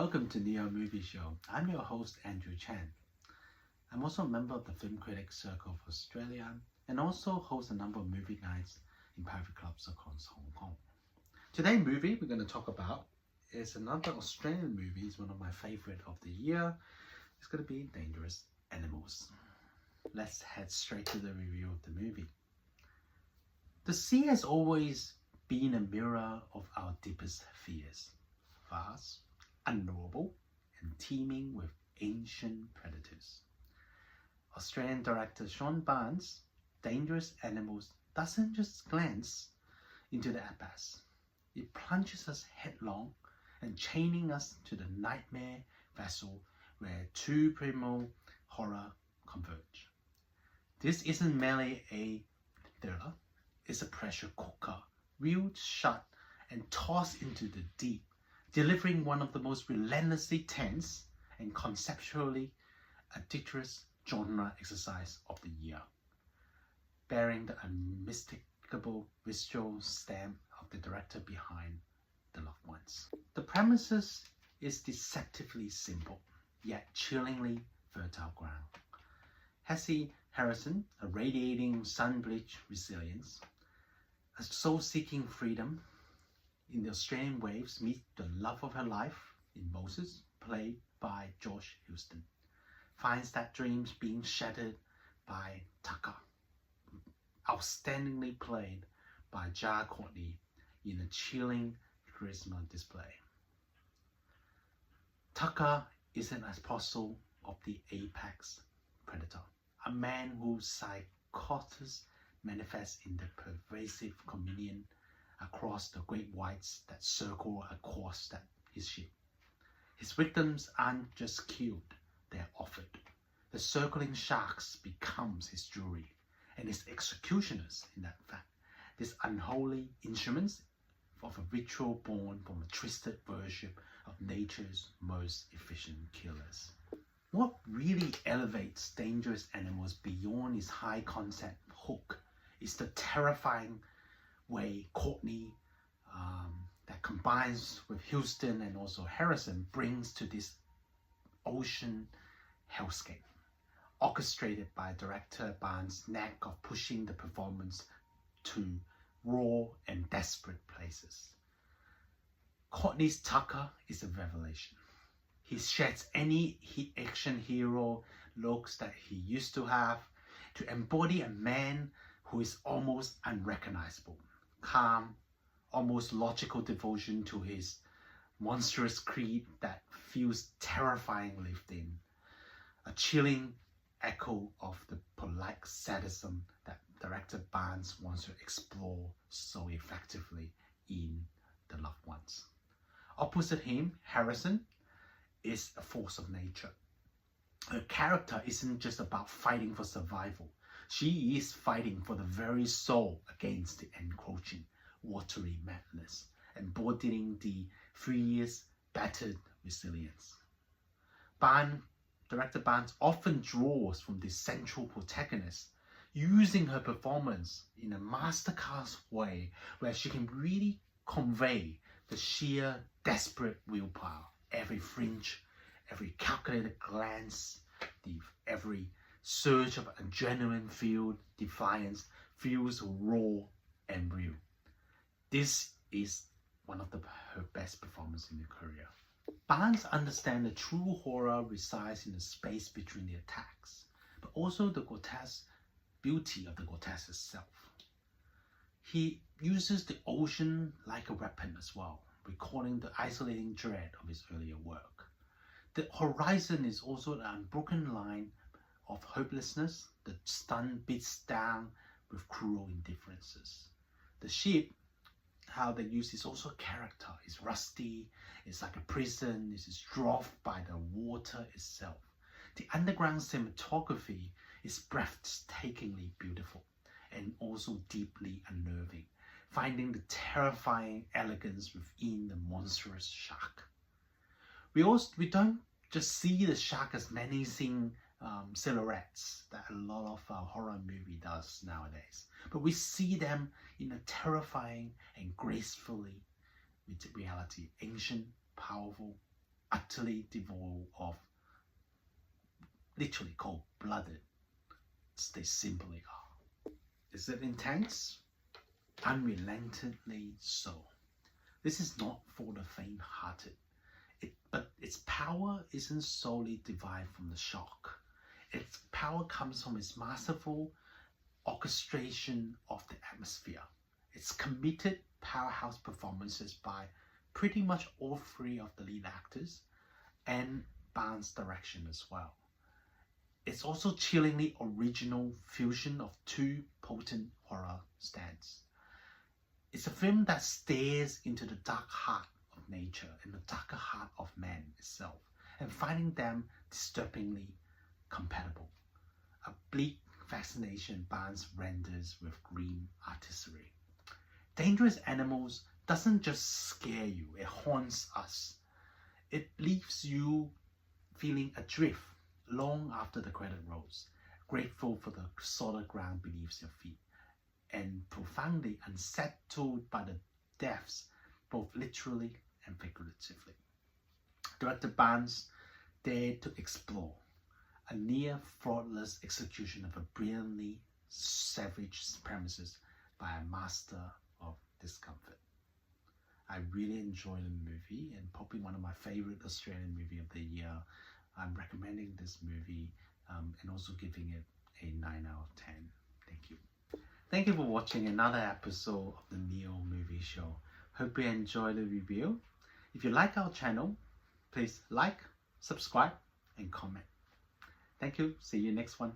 Welcome to Neo Movie Show. I'm your host, Andrew Chan. I'm also a member of the Film Critic Circle of Australia and also host a number of movie nights in private clubs across Hong Kong. Today's movie we're going to talk about is another Australian movie. It's one of my favorite of the year. It's going to be Dangerous Animals. Let's head straight to the review of the movie. The sea has always been a mirror of our deepest fears. Vast, unknowable, and teeming with ancient predators. Australian director Sean Byrne's Dangerous Animals doesn't just glance into the abyss. It plunges us headlong and chaining us to the nightmare vessel where two primal horror converge. This isn't merely a thriller, it's a pressure cooker, reeled shut and tossed into the deep, delivering one of the most relentlessly tense and conceptually adventurous genre exercise of the year, bearing the unmistakable visual stamp of the director behind The Loved Ones. The premises is deceptively simple, yet chillingly fertile ground. Hassie Harrison, a radiating sun-bleached resilience, a soul-seeking freedom in the Australian waves, meets the love of her life in Moses, played by Josh Houston, finds that dreams being shattered by Tucker, outstandingly played by Courtney in a chilling charisma display. Tucker is an apostle of the apex predator, a man whose psychosis manifests in the pervasive communion across the great whites that circle across his ship. His victims aren't just killed, they're offered. The circling sharks becomes his jewelry, and his executioners, in that fact, these unholy instruments of a ritual born from a twisted worship of nature's most efficient killers. What really elevates Dangerous Animals beyond its high concept hook is the terrifying way Courtney, that combines with Houston and also Harrison, brings to this ocean hellscape, orchestrated by director Byrne's knack of pushing the performance to raw and desperate places. Courtney's Tucker is a revelation. He sheds any action hero looks that he used to have to embody a man who is almost unrecognizable, calm, almost logical devotion to his monstrous creed that feels terrifying lived in, a chilling echo of the polite sadism that director Byrne wants to explore so effectively in The Loved Ones. Opposite him, Harrison is a force of nature. Her character isn't just about fighting for survival. She is fighting for the very soul against the encroaching, watery madness, embodying the fierce, battered resilience. Director Byrne often draws from this central protagonist, using her performance in a masterclass way where she can really convey the sheer, desperate willpower, every flinch, every calculated glance, every surge of adrenaline filled defiance feels raw and real. This is one of her best performances in her career. Byrne understands the true horror resides in the space between the attacks, but also the grotesque beauty of the grotesque itself. He uses the ocean like a weapon as well, recalling the isolating dread of his earlier work. The horizon is also the unbroken line of hopelessness that stun beats down with cruel indifferences. The ship, how they use is also a character. It's rusty, it's like a prison, it's dwarfed by the water itself. The underground cinematography is breathtakingly beautiful and also deeply unnerving, finding the terrifying elegance within the monstrous shark. We don't just see the shark as menacing silhouettes that a lot of horror movie does nowadays, but we see them in a terrifying and gracefully with reality, ancient, powerful, utterly devoid of, literally cold-blooded. They simply are. Is it intense? Unrelentingly so. This is not for the faint-hearted. But its power isn't solely derived from the shock. Its power comes from its masterful orchestration of the atmosphere. Its committed powerhouse performances by pretty much all three of the lead actors, and Byrne's direction as well. It's also chillingly original fusion of two potent horror styles. It's a film that stares into the dark heart of nature and the darker heart of man itself, and finding them disturbingly compatible. A bleak fascination Byrne renders with grim artistry. Dangerous Animals doesn't just scare you, it haunts us. It leaves you feeling adrift long after the credit rolls, grateful for the solid ground beneath your feet, and profoundly unsettled by the deaths, both literally and figuratively. Director Byrne dared to explore a near flawless execution of a brilliantly savage premises by a master of discomfort. I really enjoyed the movie, and probably one of my favorite Australian movie of the year. I'm recommending this movie and also giving it a 9 out of 10. Thank you. Thank you for watching another episode of the Neo Movie Show. Hope you enjoyed the review. If you like our channel, please like, subscribe, and comment. Thank you. See you next one.